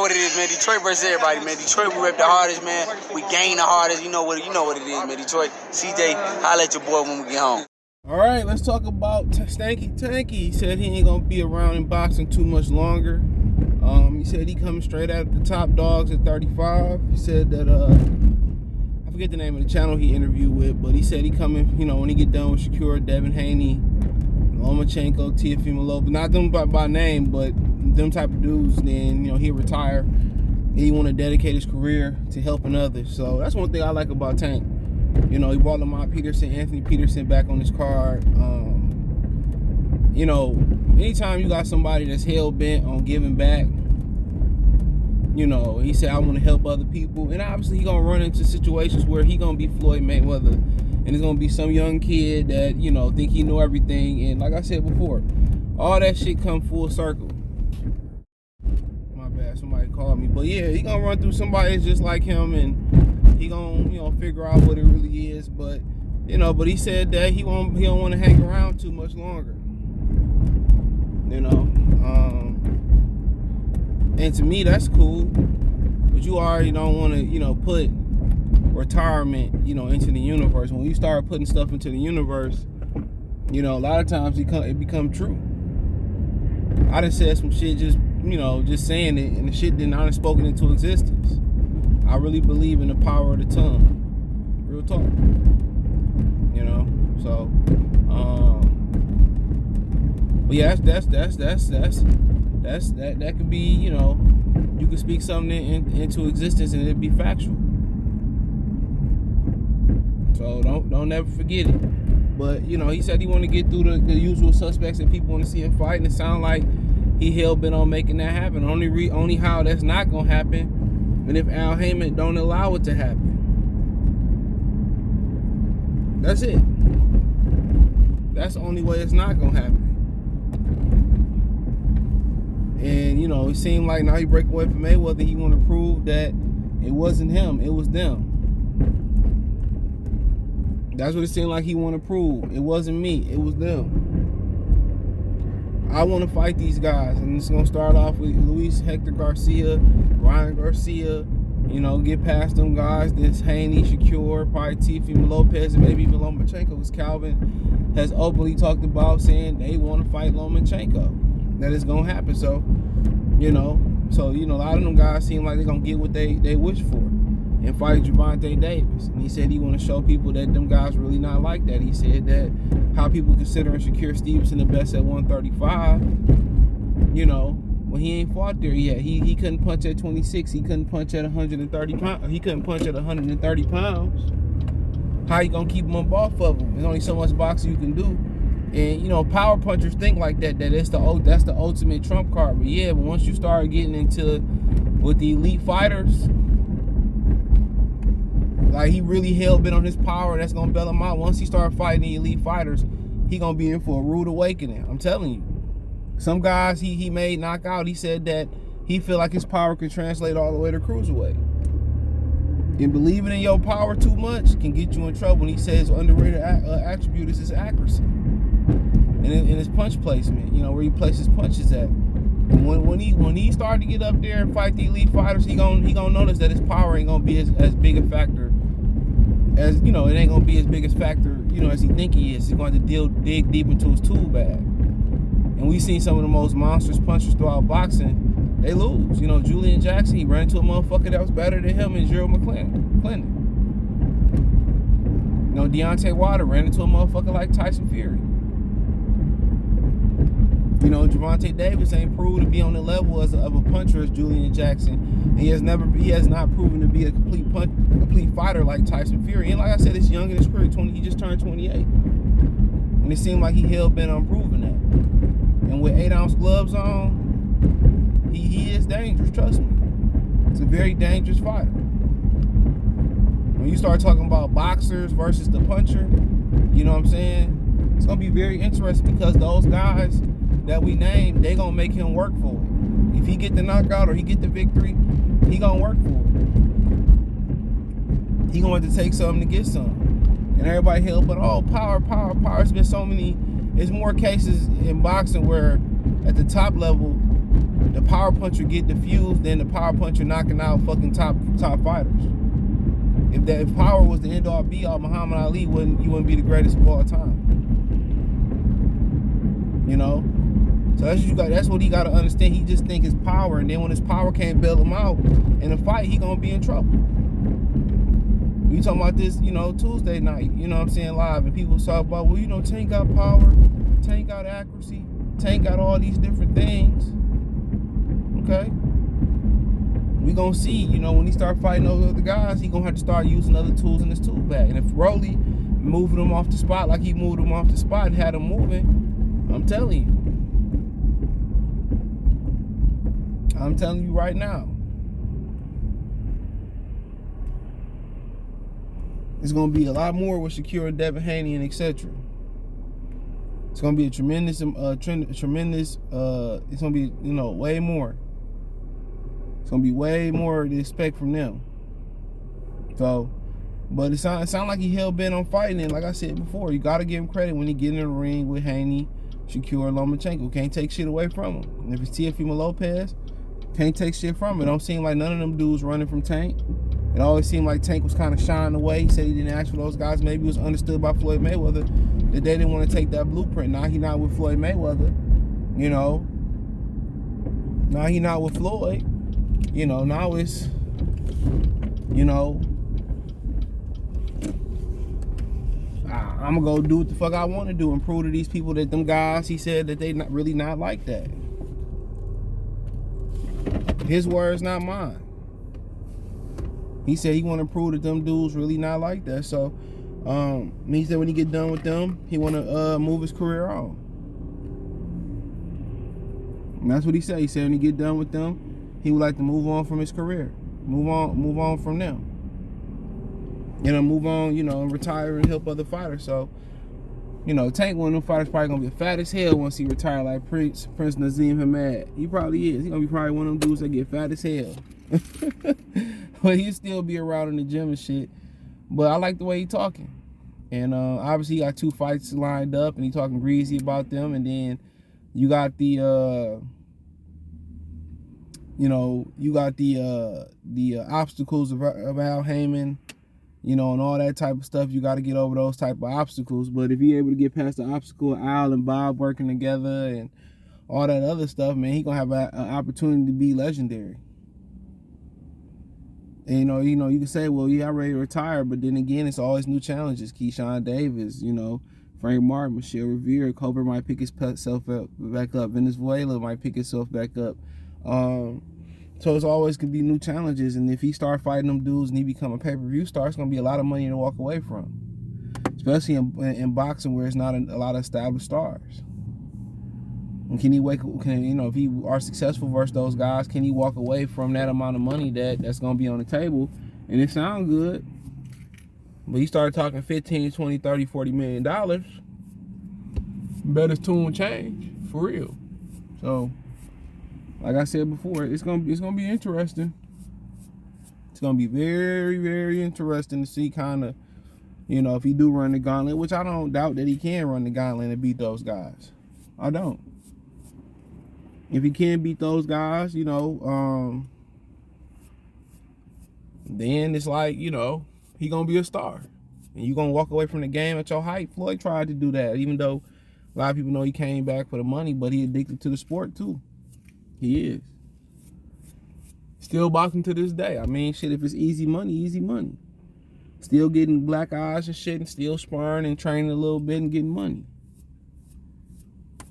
What it is, man. Detroit versus everybody, man. Detroit, we rep the hardest, man. We gain the hardest. You know what it is, man. Detroit, CJ, holla at your boy when we get home. All right, let's talk about Stanky Tanky. He said he ain't gonna be around in boxing too much longer. He said he coming straight out of the top dogs at 35. He said that I forget the name of the channel he interviewed with, but he said he coming, you know, when he get done with Shakur, Devin Haney, Lomachenko, Teofimo, not them by name, but them type of dudes, then, you know, he'll retire and he want to dedicate his career to helping others. So that's one thing I like about Tank. You know, he brought Lamont Anthony Peterson back on his card. You know, anytime you got somebody that's hell-bent on giving back, you know, he said, I want to help other people. And obviously he going to run into situations where he going to be Floyd Mayweather. And it's going to be some young kid that, you know, think he know everything. And like I said before, all that shit come full circle. My bad, somebody called me. But yeah, he going to run through somebody that's just like him. And he going to, you know, figure out what it really is. But, you know, but he said that he don't want to hang around too much longer. You know, and to me that's cool, but you already don't want to, you know, put retirement, you know, into the universe. When you start putting stuff into the universe, you know, a lot of times it become true. I done said some shit just, you know, just saying it, and the shit did not spoken into existence. I really believe in the power of the tongue. Real talk. You know, so but yeah, that could be, you know, you could speak something into existence and it'd be factual. So don't ever forget it. But you know, he said he want to get through the usual suspects that people want to see him fight, and it sounds like he hell-bent on making that happen. Only how that's not gonna happen, and if Al Heyman don't allow it to happen. That's it. That's the only way it's not gonna happen. And, you know, it seemed like now he break away from Mayweather, he want to prove that it wasn't him, it was them. That's what it seemed like he want to prove. It wasn't me, it was them. I want to fight these guys, and it's going to start off with Luis Hector Garcia, Ryan Garcia, you know, get past them guys, this Haney, Shakur, probably Teofimo Lopez, and maybe even Lomachenko, because Calvin has openly talked about saying they want to fight Lomachenko. That is gonna happen. So, you know, a lot of them guys seem like they're gonna get what they wish for and fight Gervonta Davis. And he said he want to show people that them guys really not like that. He said that how people considering Shakur Stevenson the best at 135, you know, when he ain't fought there yet. He couldn't punch at 26. He couldn't punch at 130 pounds. He couldn't punch at 130 pounds. How you gonna keep him up off of him? There's only so much boxing you can do. And, you know, power punchers think like that that's the ultimate trump card. But yeah, but once you start getting into with the elite fighters, like he really hell-bent on his power, that's gonna bail him out. Once he start fighting the elite fighters, he gonna be in for a rude awakening. I'm telling you. Some guys he made knock out, he said that he feel like his power could translate all the way to cruiserweight. And believing in your power too much can get you in trouble. And he says underrated attribute is his accuracy. And in his punch placement, you know, where he places punches at. And when he started to get up there and fight the elite fighters, he gonna notice that his power ain't gonna be as big a factor as, you know, it ain't gonna be as big a factor, you know, as he think he is. He's going to dig deep into his tool bag. And we've seen some of the most monstrous punchers throughout boxing, they lose. You know, Julian Jackson, he ran into a motherfucker that was better than him, and Gerald McClendon. You know, Deontay Wilder ran into a motherfucker like Tyson Fury. You know, Gervonta Davis ain't proved to be on the level of a puncher as Julian Jackson. He has not proven to be a complete fighter like Tyson Fury. And like I said, it's young in his career. He just turned 28. And it seemed like he hell-bent on proving that. And with 8-ounce gloves on, he is dangerous, trust me. It's a very dangerous fighter. When you start talking about boxers versus the puncher, you know what I'm saying? It's going to be very interesting because those guys that we named, they gonna make him work for it. If he get the knockout or he get the victory, he gonna work for it. He gonna have to take something to get some. And everybody held, but oh, power. It's been so many. There's more cases in boxing where at the top level, the power puncher get diffused, then the power puncher knocking out fucking top fighters. If power was the end all be all, Muhammad Ali wouldn't be the greatest of all time. You know? So that's what he gotta understand. He just think his power, and then when his power can't bail him out in a fight, he gonna be in trouble. We talking about this, you know, Tuesday night, you know what I'm saying, live, and people talk about, well, you know, Tank got power, Tank got accuracy, Tank got all these different things. Okay? We gonna see, you know, when he start fighting those other guys, he gonna have to start using other tools in his tool bag. And if Rolly moving him off the spot like he moved him off the spot and had him moving, I'm telling you right now, it's gonna be a lot more with Shakur and Devin Haney and etc. It's gonna be a tremendous, it's gonna be, you know, way more. It's gonna be way more to expect from them. So, but it sound like he hell bent on fighting. And like I said before, you gotta give him credit when he get in the ring with Haney, Shakur, and Lomachenko. Can't take shit away from him. And if it's Teofimo Lopez, can't take shit from it. Don't seem like none of them dudes running from Tank. It always seemed like Tank was kind of shying away. He said he didn't ask for those guys. Maybe it was understood by Floyd Mayweather that they didn't want to take that blueprint. Now he not with Floyd Mayweather, you know. Now he not with Floyd. You know, now it's, you know, I'm gonna go do what the fuck I want to do and prove to these people that them guys, he said that they not really not like that. His words, not mine. He said he want to prove that them dudes really not like that. So, he said when he get done with them, he want to move his career on. And that's what he said. He said when he get done with them, he would like to move on from his career. Move on from them. You know, move on, you know, and retire and help other fighters. So, you know, Tank, one of them fighters, probably gonna be fat as hell once he retire, like Prince Nazim Hamed. He probably is. He gonna be probably one of them dudes that get fat as hell. But he'll still be around in the gym and shit. But I like the way he talking. And obviously he got 2 fights lined up and he talking greasy about them. And then you got the obstacles of Al Heyman, you know, and all that type of stuff. You got to get over those type of obstacles. But if you're able to get past the obstacle, Al and Bob working together and all that other stuff, man, he gonna have an opportunity to be legendary. And you know, you can say, well, yeah, I'm ready to retire, but then again, it's always new challenges. Keyshawn Davis, you know, Frank Martin, Michelle Rivera, Cobra might pick himself back up. Venezuela might pick himself back up. So it's always gonna be new challenges, and if he start fighting them dudes and he become a pay-per-view star, it's gonna be a lot of money to walk away from, especially in boxing where it's not a lot of established stars. And can he you know, if he are successful versus those guys, can he walk away from that amount of money that's gonna be on the table? And it sounds good, but he started talking 15, 20, 30, 40 $million. Better tune change for real. So, like I said before, it's gonna be interesting. It's gonna be very, very interesting to see kind of, you know, if he do run the gauntlet, which I don't doubt that he can run the gauntlet and beat those guys. I don't. If he can beat those guys, you know, then it's like, you know, he gonna be a star. And you gonna walk away from the game at your height. Floyd tried to do that, even though a lot of people know he came back for the money, but he addicted to the sport too. He is. Still boxing to this day. I mean, shit, if it's easy money, easy money. Still getting black eyes and shit, and still sparring and training a little bit and getting money.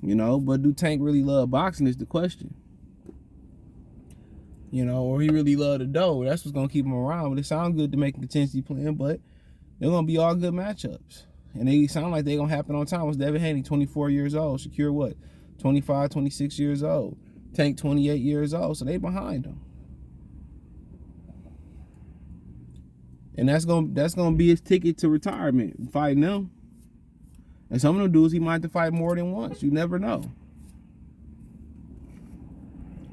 You know, but do Tank really love boxing is the question. You know, or he really love the dough. That's what's going to keep him around. But it sounds good to make him continue playing, but they're going to be all good matchups. And they sound like they're going to happen on time. It's Devin Haney, 24 years old. Shakur, what? 25, 26 years old. Tank, 28 years old. So they behind him. And that's gonna be his ticket to retirement, fighting them. And some of them dudes he might have to fight more than once. You never know.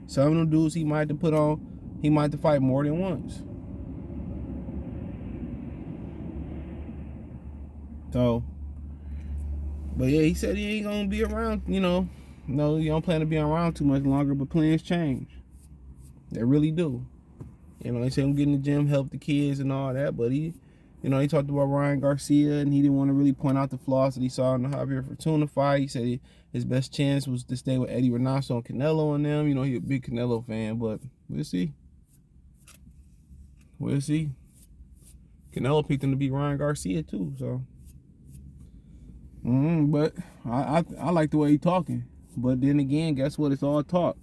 Some of them dudes he might have to fight more than once. So, but yeah, he said he ain't gonna be around, you know, no, you don't plan to be around too much longer, but plans change. They really do. You know, they say I'm getting the gym, help the kids and all that, but he talked about Ryan Garcia, and he didn't want to really point out the flaws that he saw in the Javier Fortuna fight. He said his best chance was to stay with Eddie Renato and Canelo and them. You know, he's a big Canelo fan, but we'll see. We'll see. Canelo picked him to beat Ryan Garcia too, so. But I like the way he's talking. But then again, guess what? It's all talk.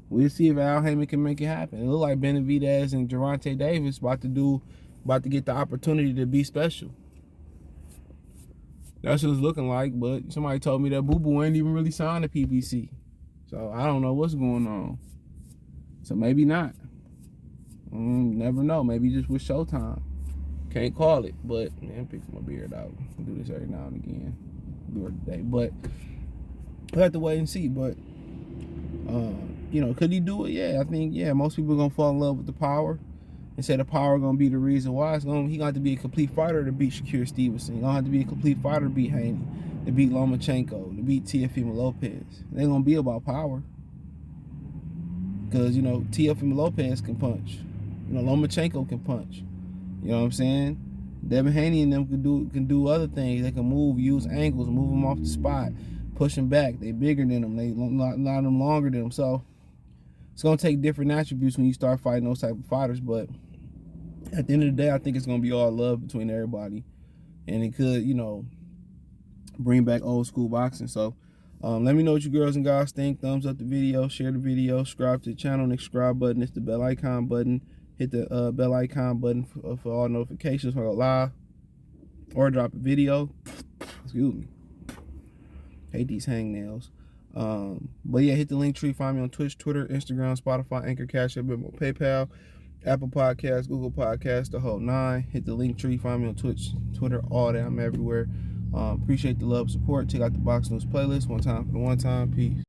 We'll see if Al Heyman can make it happen. It look like Benavidez and Gervonta Davis about to get the opportunity to be special. That's what it's looking like. But somebody told me that Boo Boo ain't even really signed to PBC. So I don't know what's going on. So maybe not. Never know. Maybe just with Showtime. Can't call it, but man, pick my beard out. I do this every now and again. Do it today, but we have to wait and see. But could he do it? Yeah, I think most people are gonna fall in love with the power and say the power gonna be the reason why. He gonna have to be a complete fighter to beat Shakur Stevenson. He gonna have to be a complete fighter to beat Haney, to beat Lomachenko, to beat Teofimo Lopez. They're gonna be about power. Because Teofimo Lopez can punch. Lomachenko can punch. You know what I'm saying? Devin Haney and them can do other things. They can move, use angles, move them off the spot, push them back. They bigger than them. They a lot of them longer than them. So it's gonna take different attributes when you start fighting those type of fighters. But at the end of the day, I think it's gonna be all love between everybody, and it could, bring back old school boxing. So let me know what you girls and guys think. Thumbs up the video, share the video, subscribe to the channel. Next subscribe button is the bell icon button. Hit the bell icon button for all notifications when I go live or drop a video. Excuse me. Hate these hangnails. But yeah, hit the link tree. Find me on Twitch, Twitter, Instagram, Spotify, Anchor, Cash App, Venmo, PayPal, Apple Podcasts, Google Podcasts, the whole 9. Hit the link tree. Find me on Twitch, Twitter, all that. I'm everywhere. Appreciate the love, support. Check out the Box News playlist. One time for the one time. Peace.